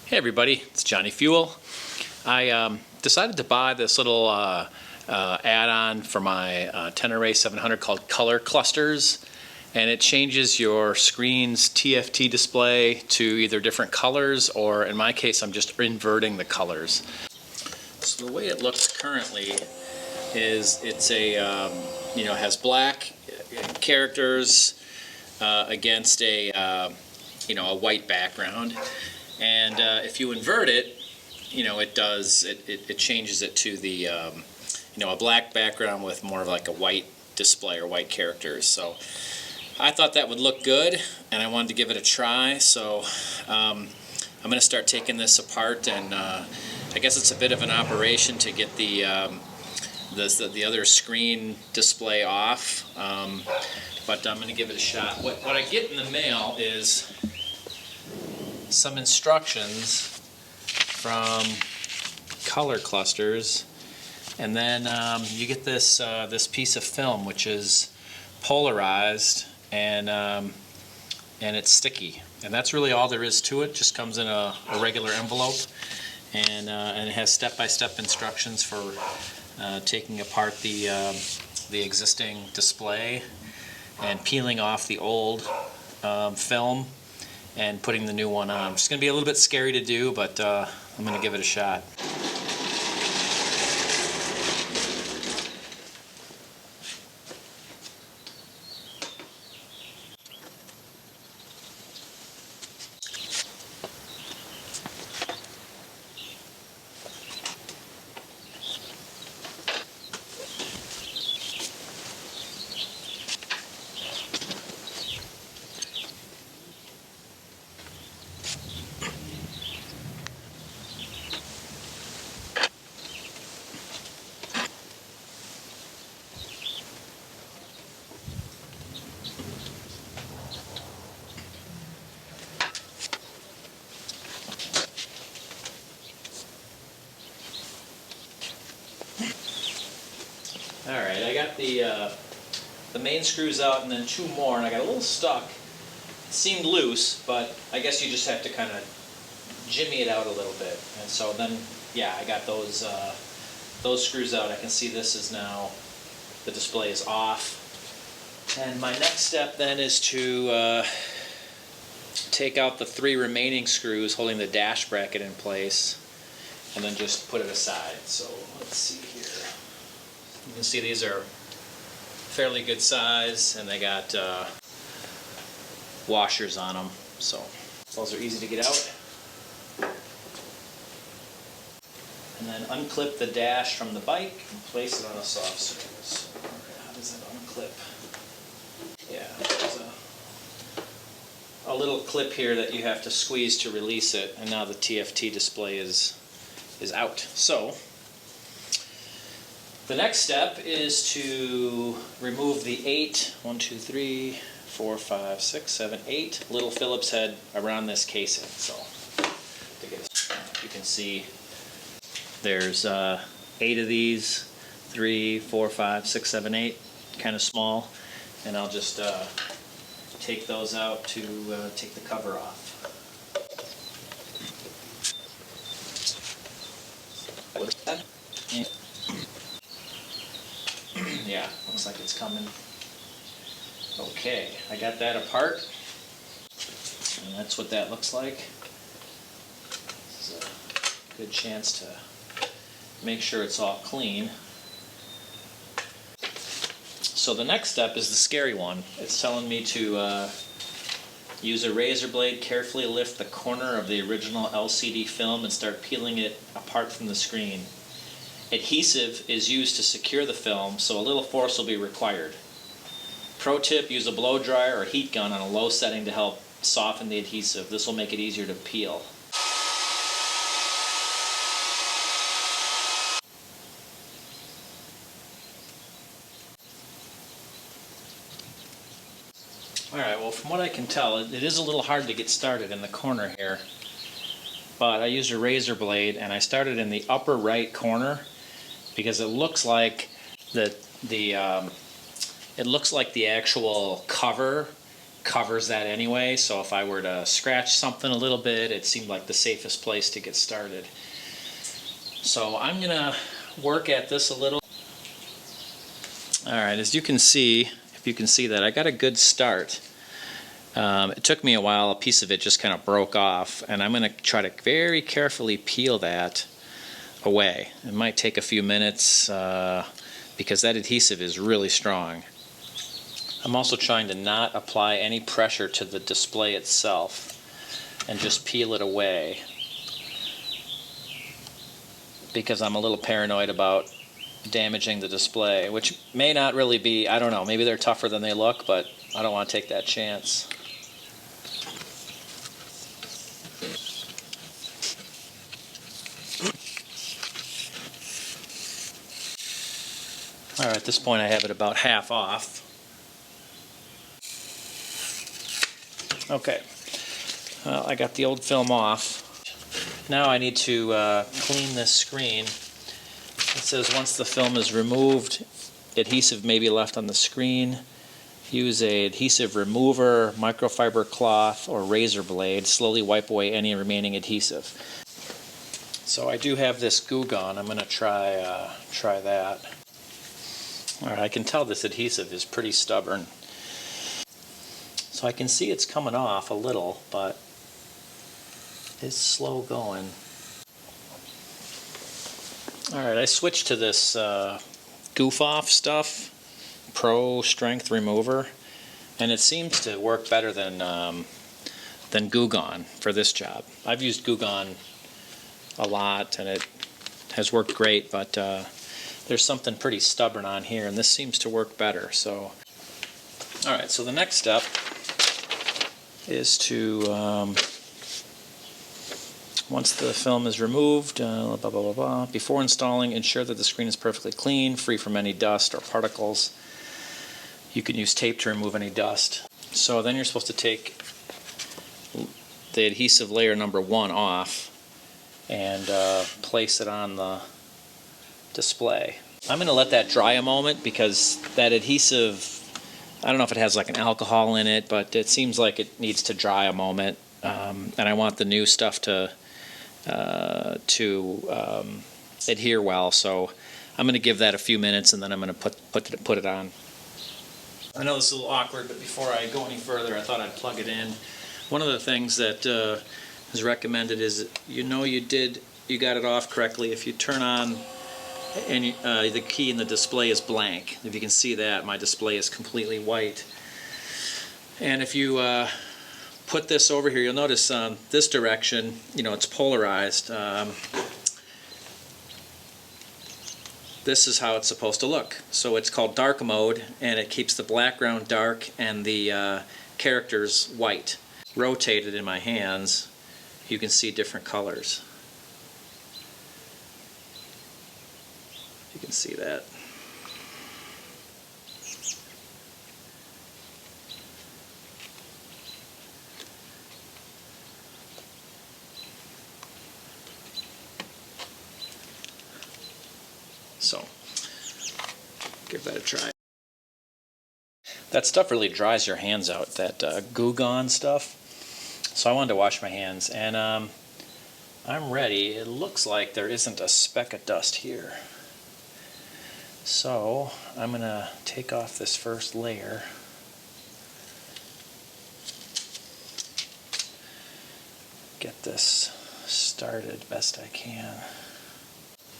Hey everybody, it's Johnny Fuel. I decided to buy this little add-on for my Tenere 700 called ColorClusterz, and it changes your screen's TFT display to either different colors, or in my case I'm just inverting the colors. So the way it looks currently is it's a has black characters against a a white background. And if you invert it, it changes it to the a black background with more of like a white display or white characters. So I thought that would look good, and I wanted to give it a try. So I'm going to start taking this apart, and I guess it's a bit of an operation to get the other screen display off, but I'm going to give it a shot. What I get in the mail is some instructions from ColorClusterz, and then you get this this piece of film which is polarized and it's sticky, and that's really all there is to it. Just comes in a regular envelope, and it has step-by-step instructions for taking apart the existing display and peeling off the old film and putting the new one on. It's going to be a little bit scary to do, but I'm going to give it a shot. Alright, I got the main screws out and then two more, and I got a little stuck. It seemed loose, but I guess you just have to kind of jimmy it out a little bit. And so then, yeah, I got those screws out. I can see this is now, the display is off. And my next step then is to take out the three remaining screws holding the dash bracket in place, and then just put it aside. So let's see here. You can see these are fairly good size, and they got washers on them, so those are easy to get out. And then unclip the dash from the bike and place it on a soft surface. Alright, how does that unclip? Yeah, there's a little clip here that you have to squeeze to release it, and now the TFT display is out. So the next step is to remove the 8 little Phillips head around this casing. So you can see there's 8 of these, 3, 4, 5, 6, 7, 8, kind of small, and I'll just take those out to take the cover off. Yeah, looks like it's coming. Okay, I got that apart, and that's what that looks like. This is a good chance to make sure it's all clean. So the next step is the scary one. It's telling me to use a razor blade, carefully lift the corner of the original LCD film and start peeling it apart from the screen. Adhesive is used to secure the film, so a little force will be required. Pro tip, use a blow dryer or heat gun on a low setting to help soften the adhesive. This will make it easier to peel. Alright, well, from what I can tell, it is a little hard to get started in the corner here. But I used a razor blade, and I started in the upper right corner, because it looks like the actual cover covers that anyway, so if I were to scratch something a little bit, it seemed like the safest place to get started. So I'm gonna work at this a little. Alright, as you can see, if you can see that, I got a good start. It took me a while, a piece of it just kind of broke off, and I'm gonna try to very carefully peel that away. It might take a few minutes because that adhesive is really strong. I'm also trying to not apply any pressure to the display itself and just peel it away because I'm a little paranoid about damaging the display, which may not really be, I don't know, maybe they're tougher than they look, but I don't want to take that chance. Alright, at this point I have it about half off. Okay, well, I got the old film off. Now I need to clean this screen. It says once the film is removed, adhesive may be left on the screen. Use a adhesive remover, microfiber cloth, or razor blade. Slowly wipe away any remaining adhesive. So I do have this Goo Gone. I'm going to try that. All right, I can tell this adhesive is pretty stubborn. So I can see it's coming off a little, but it's slow going. Alright, I switched to this Goof Off stuff, Pro Strength Remover, and it seems to work better than Goo Gone for this job. I've used Goo Gone a lot and it has worked great, but there's something pretty stubborn on here, and this seems to work better. So, alright, so the next step is to, once the film is removed, blah, blah, blah, blah, before installing, ensure that the screen is perfectly clean, free from any dust or particles. You can use tape to remove any dust. So then you're supposed to take the adhesive layer number 1 off and place it on the display. I'm going to let that dry a moment because that adhesive, I don't know if it has like an alcohol in it, but it seems like it needs to dry a moment, and I want the new stuff to adhere well. So I'm going to give that a few minutes, and then I'm going to put it on. I know this is a little awkward, but before I go any further, I thought I'd plug it in. One of the things that is recommended is, you got it off correctly if you turn on. And the key in the display is blank. If you can see that, my display is completely white. And if you put this over here, you'll notice this direction, it's polarized. This is how it's supposed to look. So it's called dark mode, and it keeps the background dark and the characters white. Rotated in my hands, you can see different colors. You can see that. So, give that a try. That stuff really dries your hands out, that Goo Gone stuff. So I wanted to wash my hands, and I'm ready. It looks like there isn't a speck of dust here. So I'm going to take off this first layer. Get this started best I can.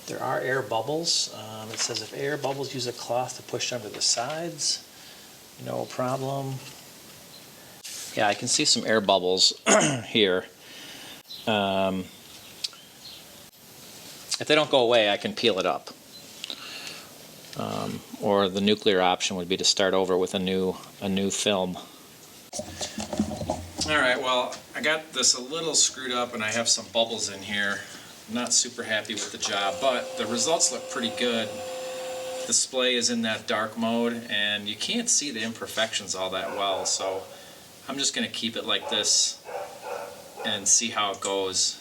There are air bubbles. It says if air bubbles, use a cloth to push under the sides. No problem. Yeah, I can see some air bubbles here. If they don't go away, I can peel it up. Or the nuclear option would be to start over with a new film. Alright, well, I got this a little screwed up and I have some bubbles in here. I'm not super happy with the job, but the results look pretty good. The display is in that dark mode and you can't see the imperfections all that well, so I'm just going to keep it like this and see how it goes.